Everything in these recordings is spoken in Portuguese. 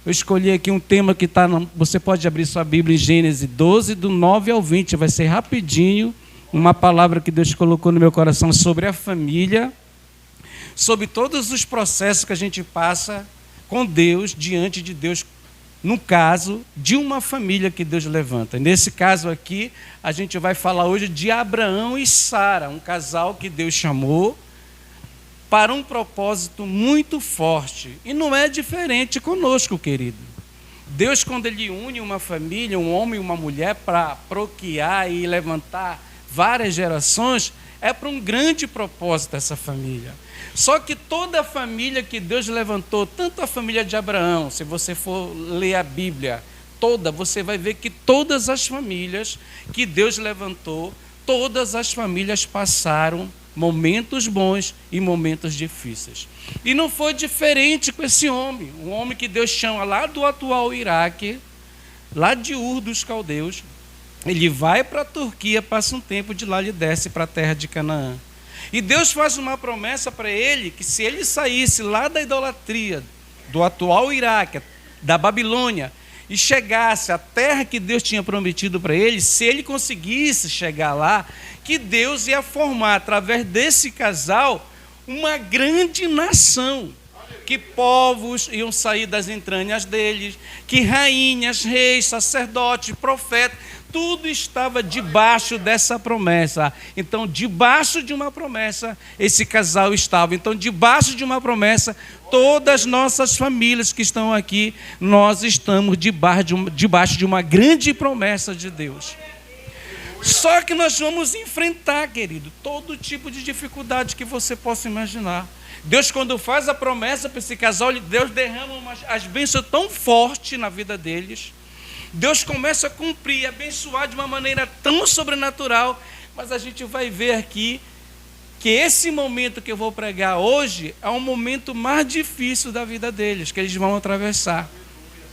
Eu escolhi aqui um tema que está... Você pode abrir sua Bíblia em Gênesis 12, do 9 ao 20. Vai ser rapidinho. Uma palavra que Deus colocou no meu coração sobre a família, sobre todos os processos que a gente passa com Deus, diante de Deus, no caso de uma família que Deus levanta. Nesse caso aqui, a gente vai falar hoje de Abraão e Sara, um casal que Deus chamou para um propósito muito forte. E não é diferente conosco, querido. Deus, quando Ele une uma família, um homem e uma mulher, para procriar e levantar várias gerações, é para um grande propósito essa família. Só que toda a família que Deus levantou, tanto a família de Abraão, se você for ler a Bíblia toda, você vai ver que todas as famílias que Deus levantou, todas as famílias passaram momentos bons e momentos difíceis. E não foi diferente com esse homem, um homem que Deus chama lá do atual Iraque, lá de Ur dos Caldeus. Ele vai para a Turquia, passa um tempo, de lá ele desce para a terra de Canaã. E Deus faz uma promessa para ele, que se ele saísse lá da idolatria, do atual Iraque, da Babilônia, e chegasse à terra que Deus tinha prometido para ele, se ele conseguisse chegar lá, que Deus ia formar, através desse casal, uma grande nação, que povos iam sair das entranhas deles, que rainhas, reis, sacerdotes, profetas, tudo estava debaixo dessa promessa. Então, debaixo de uma promessa, esse casal estava. Então, debaixo de uma promessa, todas as nossas famílias que estão aqui, nós estamos debaixo de uma grande promessa de Deus. Só que nós vamos enfrentar, querido, todo tipo de dificuldade que você possa imaginar. Deus, quando faz a promessa para esse casal, Deus derrama as bênçãos tão fortes na vida deles. Deus começa a cumprir, abençoar de uma maneira tão sobrenatural. Mas a gente vai ver aqui que esse momento que eu vou pregar hoje é um momento mais difícil da vida deles, que eles vão atravessar.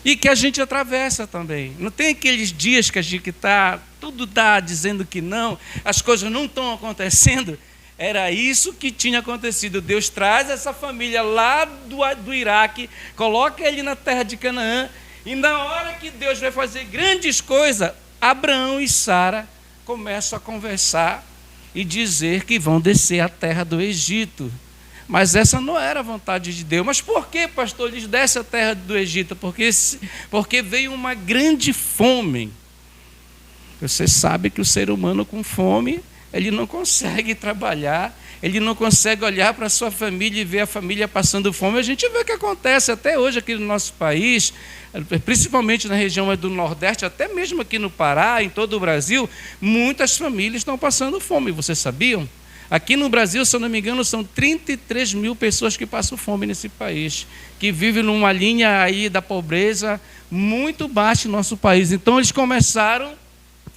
E que a gente atravessa também. Não tem aqueles dias que a gente tudo está dizendo que não, as coisas não estão acontecendo. Era isso que tinha acontecido. Deus traz essa família lá do Iraque, coloca ele na terra de Canaã, e na hora que Deus vai fazer grandes coisas, Abraão e Sara começam a conversar e dizer que vão descer à terra do Egito. Mas essa não era a vontade de Deus. Mas por que, pastor, eles descem à terra do Egito? Porque veio uma grande fome. Você sabe que o ser humano com fome, ele não consegue trabalhar, ele não consegue olhar para a sua família e ver a família passando fome. A gente vê o que acontece até hoje aqui no nosso país, principalmente na região do Nordeste, até mesmo aqui no Pará, em todo o Brasil, muitas famílias estão passando fome. Vocês sabiam? Aqui no Brasil, se eu não me engano, são 33 mil pessoas que passam fome nesse país, que vivem numa linha aí da pobreza muito baixa no nosso país. Então, eles começaram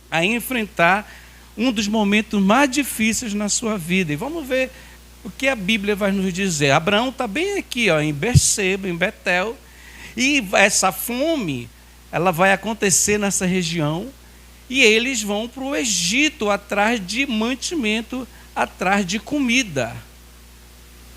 a enfrentar um dos momentos mais difíceis na sua vida. E vamos ver o que a Bíblia vai nos dizer. Abraão está bem aqui, em Berseba, em Betel, e essa fome, ela vai acontecer nessa região, e eles vão para o Egito atrás de mantimento, atrás de comida.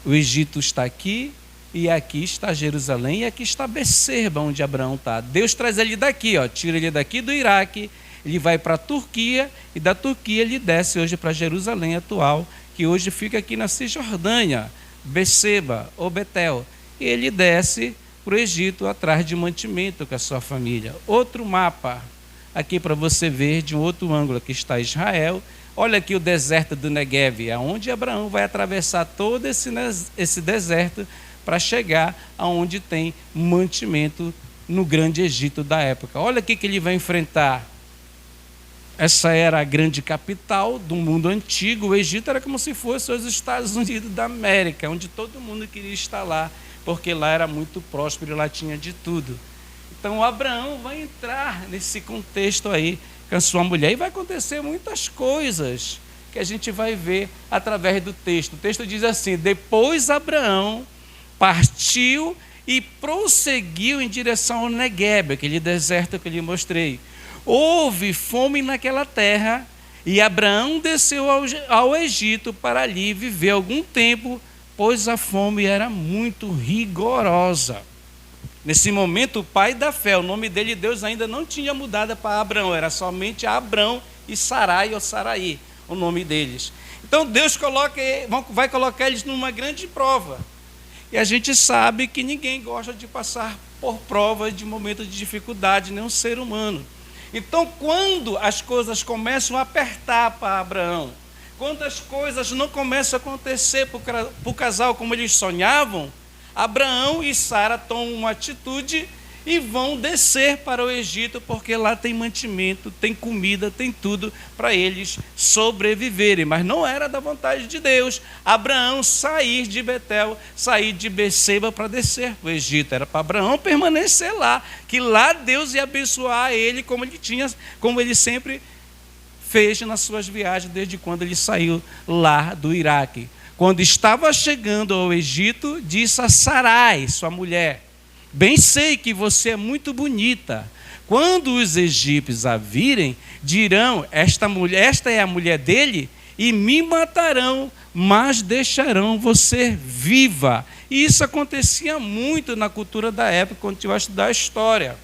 O Egito está aqui, e aqui está Jerusalém, e aqui está Berseba, onde Abraão está. Deus traz ele daqui, tira ele daqui do Iraque, ele vai para a Turquia, e da Turquia ele desce hoje para Jerusalém atual, que hoje fica aqui na Cisjordânia, Berseba ou Betel. E ele desce para o Egito atrás de mantimento com a sua família. Outro mapa, aqui para você ver de um outro ângulo, aqui está Israel. Olha aqui o deserto do Negev, aonde Abraão vai atravessar todo esse deserto para chegar aonde tem mantimento no grande Egito da época. Olha aqui que ele vai enfrentar. Essa era a grande capital do mundo antigo. O Egito era como se fosse os Estados Unidos da América, onde todo mundo queria estar lá, porque lá era muito próspero e lá tinha de tudo. Então Abraão vai entrar nesse contexto aí com a sua mulher, e vai acontecer muitas coisas que a gente vai ver através do texto. O texto diz assim: depois Abraão partiu e prosseguiu em direção ao Negueb, aquele deserto que eu lhe mostrei. Houve fome naquela terra, e Abraão desceu ao Egito para ali viver algum tempo, pois a fome era muito rigorosa. Nesse momento, o pai da fé, o nome dele, Deus ainda não tinha mudado para Abraão, era somente Abrão e Sarai ou Saraí, o nome deles. Então Deus vai colocar eles numa grande prova. E a gente sabe que ninguém gosta de passar por prova de momento de dificuldade, nem um ser humano. Então, quando as coisas começam a apertar para Abraão, quando as coisas não começam a acontecer para o casal como eles sonhavam, Abraão e Sara tomam uma atitude e vão descer para o Egito, porque lá tem mantimento, tem comida, tem tudo para eles sobreviverem. Mas não era da vontade de Deus Abraão sair de Betel, sair de Beceba para descer para o Egito. Era para Abraão permanecer lá, que lá Deus ia abençoar ele como ele sempre fez nas suas viagens, desde quando ele saiu lá do Iraque. Quando estava chegando ao Egito, disse a Sarai, sua mulher: bem sei que você é muito bonita. Quando os egípcios a virem, dirão: esta é a mulher dele, e me matarão, mas deixarão você viva. E isso acontecia muito na cultura da época, quando a gente vai estudar a história.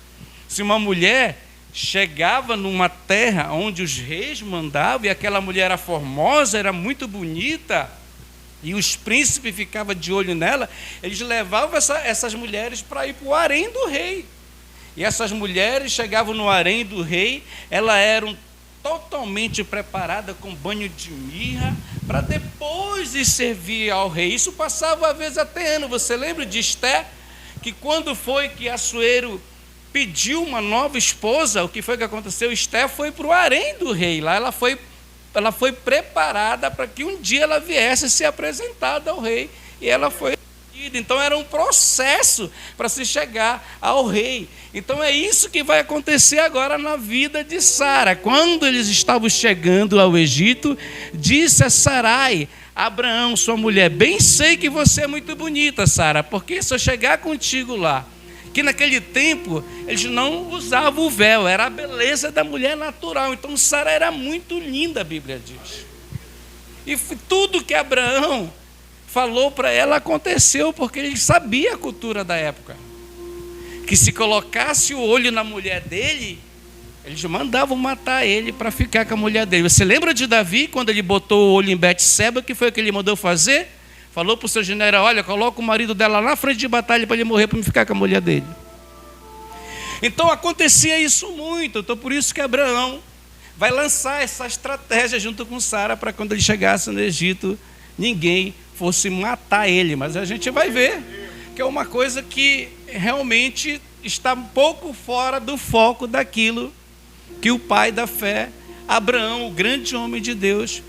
Se uma mulher chegava numa terra onde os reis mandavam, e aquela mulher era formosa, era muito bonita, e os príncipes ficavam de olho nela, eles levavam essas mulheres para ir para o harém do rei. E essas mulheres chegavam no harém do rei, elas eram totalmente preparadas com banho de mirra, para depois ir servir ao rei. Isso passava às vezes até ano. Você lembra de Esté? Que quando foi que Assuero pediu uma nova esposa, o que foi que aconteceu? Esté foi para o harém do rei. Lá ela foi preparada para que um dia ela viesse ser apresentada ao rei, e ela foi. Então era um processo para se chegar ao rei. Então é isso que vai acontecer agora na vida de Sara. Quando eles estavam chegando ao Egito, disse a Sarai: Abraão, sua mulher: bem sei que você é muito bonita, Sara, porque se eu chegar contigo lá, que naquele tempo eles não usavam o véu, era a beleza da mulher natural. Então Sara era muito linda, a Bíblia diz. E tudo que Abraão falou para ela aconteceu, porque ele sabia a cultura da época. Que se colocasse o olho na mulher dele, eles mandavam matar ele para ficar com a mulher dele. Você lembra de Davi, quando ele botou o olho em Betseba, que foi o que ele mandou fazer? Falou para o seu general: olha, coloca o marido dela na frente de batalha para ele morrer, para me ficar com a mulher dele. Então acontecia isso muito. Então por isso que Abraão vai lançar essa estratégia junto com Sara, para quando ele chegasse no Egito, ninguém fosse matar ele. Mas a gente vai ver que é uma coisa que realmente está um pouco fora do foco daquilo que o pai da fé, Abraão, o grande homem de Deus,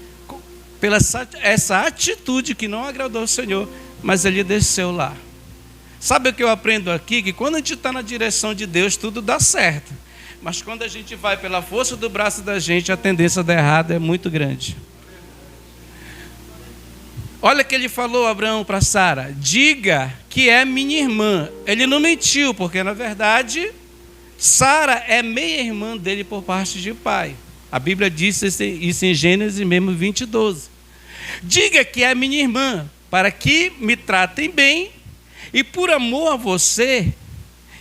pela essa atitude que não agradou ao Senhor, mas ele desceu lá. Sabe o que eu aprendo aqui? Que quando a gente está na direção de Deus, tudo dá certo. Mas quando a gente vai pela força do braço da gente, a tendência a dar errado é muito grande. Olha que ele falou, Abraão, para Sara: diga que é minha irmã. Ele não mentiu, porque na verdade Sara é meia-irmã dele por parte de pai. A Bíblia diz isso em Gênesis mesmo 20:12. Diga que é minha irmã, para que me tratem bem, e por amor a você,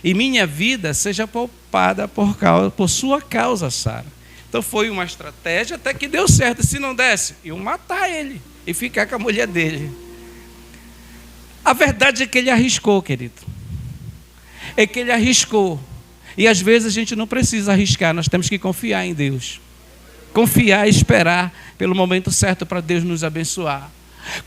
e minha vida seja poupada por sua causa, Sara. Então foi uma estratégia até que deu certo. Se não desse, iam matar ele e ficar com a mulher dele. A verdade é que ele arriscou, querido. É que ele arriscou. E às vezes a gente não precisa arriscar, nós temos que confiar em Deus. Confiar e esperar pelo momento certo para Deus nos abençoar.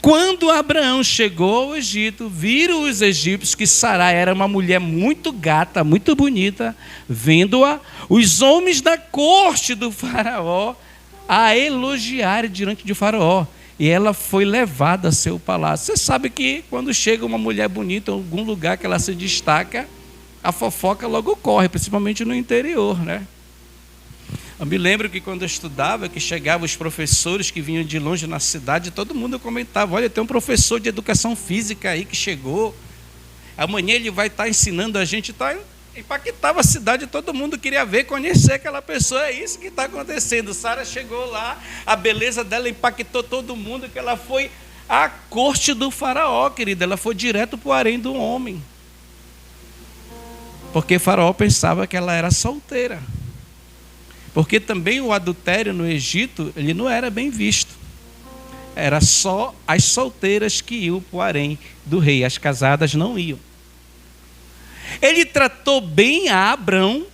Quando Abraão chegou ao Egito, viram os egípcios que Sarai era uma mulher muito gata, muito bonita. Vendo-a, os homens da corte do faraó a elogiarem diante de faraó. E ela foi levada a seu palácio. Você sabe que quando chega uma mulher bonita em algum lugar que ela se destaca, a fofoca logo corre, principalmente no interior, né? Eu me lembro que quando eu estudava, que chegavam os professores que vinham de longe na cidade, todo mundo comentava: olha, tem um professor de educação física aí que chegou, amanhã ele vai estar ensinando a gente, impactava a cidade, todo mundo queria ver, conhecer aquela pessoa. É isso que está acontecendo. Sara chegou lá, a beleza dela impactou todo mundo, que ela foi à corte do faraó, querida, ela foi direto para o harém do homem. Porque Faraó pensava que ela era solteira. Porque também o adultério no Egito, ele não era bem visto. Era só as solteiras que iam para o harém do rei, as casadas não iam. Ele tratou bem a Abrão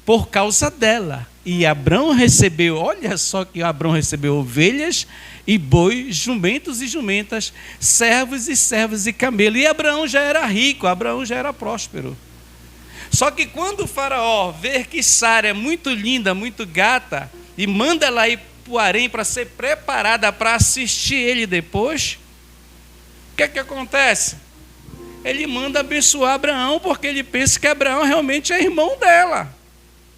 por causa dela. E Abrão recebeu, olha só que Abrão recebeu ovelhas e bois, jumentos e jumentas, servos e servas e camelo. E Abraão já era rico, Abraão já era próspero. Só que quando o faraó vê que Sara é muito linda, muito gata, e manda ela ir para o harém para ser preparada para assistir ele depois, o que é que acontece? Ele manda abençoar Abraão, porque ele pensa que Abraão realmente é irmão dela.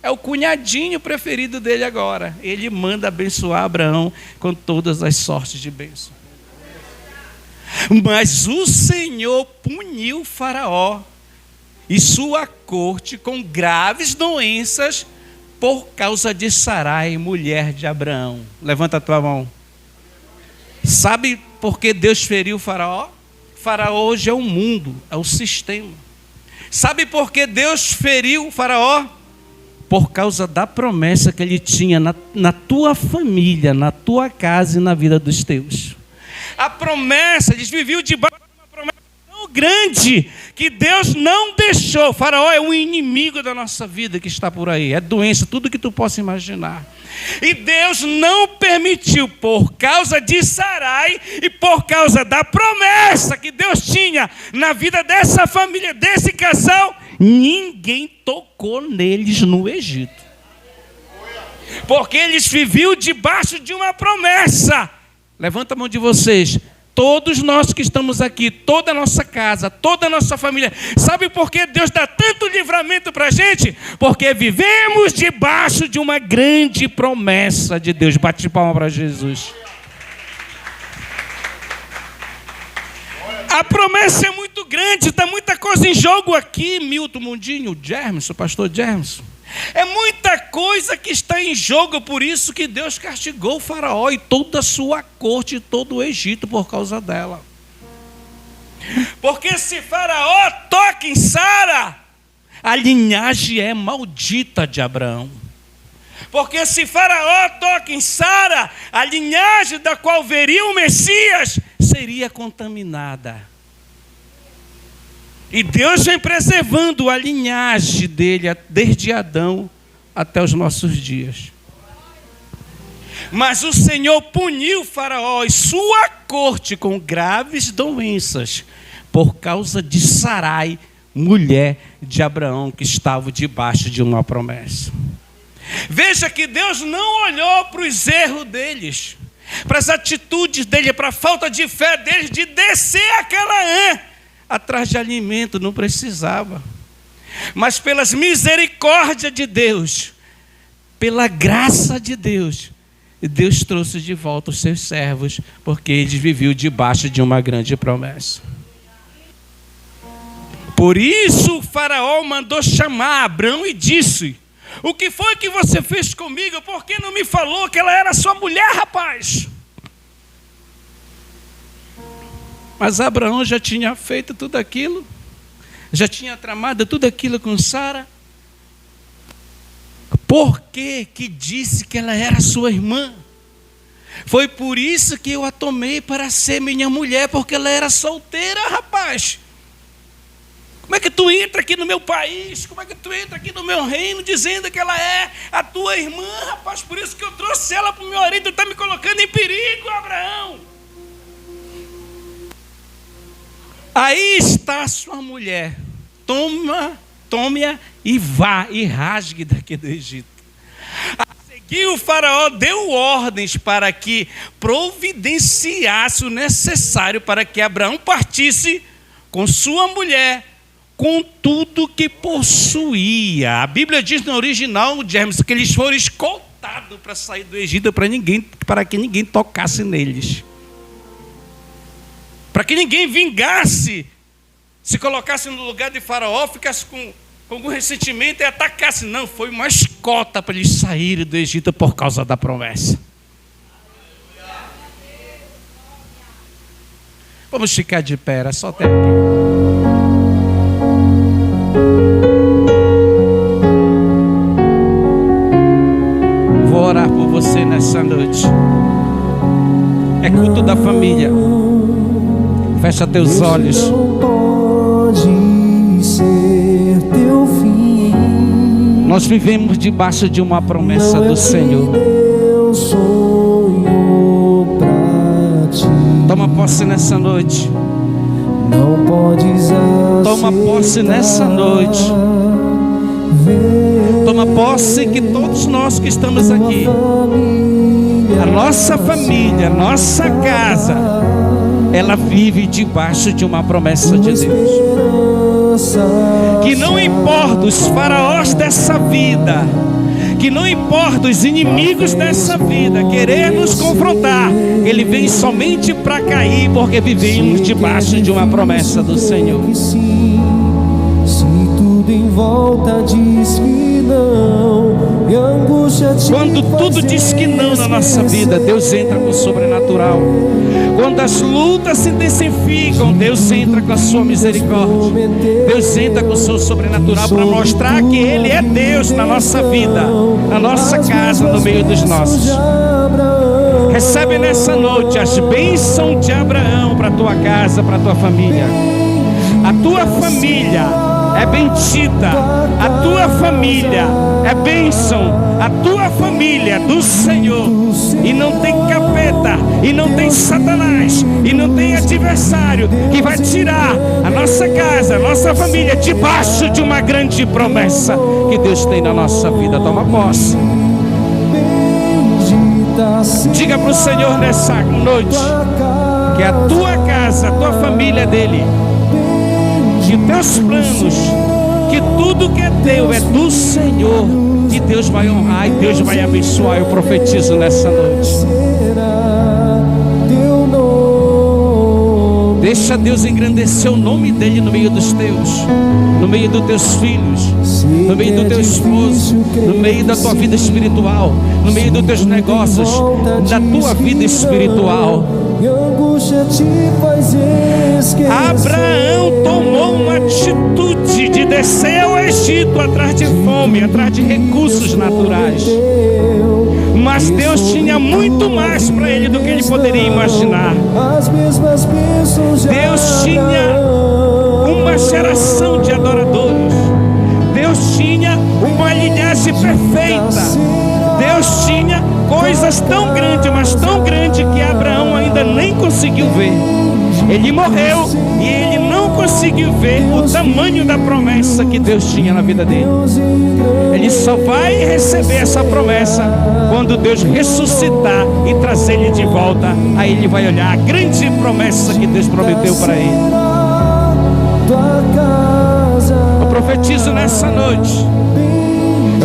É o cunhadinho preferido dele agora. Ele manda abençoar Abraão com todas as sortes de bênção. Mas o Senhor puniu Faraó e sua corte com graves doenças por causa de Sarai, mulher de Abraão. Levanta a tua mão. Sabe por que Deus feriu Faraó? Faraó hoje é o mundo, é o sistema. Sabe por que Deus feriu Faraó? Por causa da promessa que ele tinha na tua família, na tua casa e na vida dos teus. A promessa, eles viviam debaixo de uma promessa tão grande que Deus não deixou. Faraó é um inimigo da nossa vida que está por aí. É doença, tudo que tu possa imaginar. E Deus não permitiu, por causa de Sarai e por causa da promessa que Deus tinha na vida dessa família, desse casal, ninguém tocou neles no Egito. Porque eles viviam debaixo de uma promessa. Levanta a mão de vocês. Todos nós que estamos aqui, toda a nossa casa, toda a nossa família. Sabe por que Deus dá tanto livramento para a gente? Porque vivemos debaixo de uma grande promessa de Deus. Bate palma para Jesus. A promessa é muito grande, está muita coisa em jogo aqui, Milton Mundinho, Germson, pastor Germson. É muita coisa que está em jogo, por isso que Deus castigou o faraó e toda a sua corte e todo o Egito por causa dela. Porque se faraó toca em Sara, a linhagem é maldita de Abraão. Porque se faraó toca em Sara, a linhagem da qual viria o Messias seria contaminada. E Deus vem preservando a linhagem dele desde Adão até os nossos dias. Mas o Senhor puniu Faraó e sua corte com graves doenças por causa de Sarai, mulher de Abraão, que estava debaixo de uma promessa. Veja que Deus não olhou para os erros deles, para as atitudes deles, para a falta de fé deles de descer a Canaã atrás de alimento, não precisava. Mas pelas misericórdias de Deus, pela graça de Deus, Deus trouxe de volta os seus servos, porque eles viviam debaixo de uma grande promessa. Por isso o faraó mandou chamar Abrão e disse: o que foi que você fez comigo? Por que não me falou que ela era sua mulher, rapaz? Mas Abraão já tinha feito tudo aquilo, já tinha tramado tudo aquilo com Sara. Por que disse que ela era sua irmã? Foi por isso que eu a tomei para ser minha mulher, porque ela era solteira, rapaz. Como é que tu entra aqui no meu país? Como é que tu entra aqui no meu reino dizendo que ela é a tua irmã, rapaz? Por isso que eu trouxe ela para o meu marido. Tu está me colocando em perigo, Abraão. Aí está a sua mulher. Tome-a e vá e rasgue daqui do Egito. A seguir o faraó deu ordens para que providenciasse o necessário para que Abraão partisse com sua mulher, com tudo que possuía. A Bíblia diz no original, James, que eles foram escoltados para sair do Egito para que ninguém tocasse neles. Para que ninguém vingasse, se colocasse no lugar de faraó, ficasse com algum ressentimento e atacasse. Não, foi uma escolta para eles saírem do Egito por causa da promessa. Vamos ficar de pé, era só até aqui. nessa noite. É culto da família. Fecha teus olhos. Pode ser teu fim. Nós vivemos debaixo de uma promessa do Senhor. Meu sonho pra ti. Toma posse nessa noite. Não podes Toma posse nessa noite. Toma posse que todos nós que estamos aqui, a nossa família, a nossa casa, ela vive debaixo de uma promessa de Deus. Que não importa os faraós dessa vida, que não importa os inimigos dessa vida querer nos confrontar, ele vem somente para cair, porque vivemos debaixo de uma promessa do Senhor. Se tudo em volta diz que não, e a angústia te Quando tudo diz que não na nossa vida, Deus entra com o sobrenatural. Quando as lutas se intensificam, Deus entra com a sua misericórdia. Deus entra com o seu sobrenatural para mostrar que Ele é Deus na nossa vida, na nossa casa, no meio dos nossos. Recebe nessa noite as bênçãos de Abraão para a tua casa, para a tua família. A tua família é bendita, a tua família é bênção, a tua família é do Senhor. E não tem capeta, e não tem Satanás, e não tem adversário que vai tirar a nossa casa, a nossa família debaixo de uma grande promessa que Deus tem na nossa vida. Toma posse. Diga para o Senhor nessa noite que a tua casa, a tua família é dele, que os teus planos, que tudo que é teu é do Senhor, e Deus vai honrar e Deus vai abençoar. Eu profetizo nessa noite. Deixa Deus engrandecer o nome dele no meio dos teus, no meio dos teus filhos, no meio do teu esposo, no meio da tua vida espiritual, no meio dos teus negócios, da tua vida espiritual. Abraão tomou uma atitude de descer ao Egito atrás de fome, atrás de recursos naturais. Mas Deus tinha muito mais para ele do que ele poderia imaginar. Deus tinha uma geração de adoradores. Deus tinha uma linhagem perfeita. Deus tinha coisas tão grandes, mas tão grandes que Abraão ainda nem conseguiu ver. Ele morreu e ele não conseguiu ver o tamanho da promessa que Deus tinha na vida dele. Ele só vai receber essa promessa quando Deus ressuscitar e trazer ele de volta. Aí ele vai olhar a grande promessa que Deus prometeu para ele. Eu profetizo nessa noite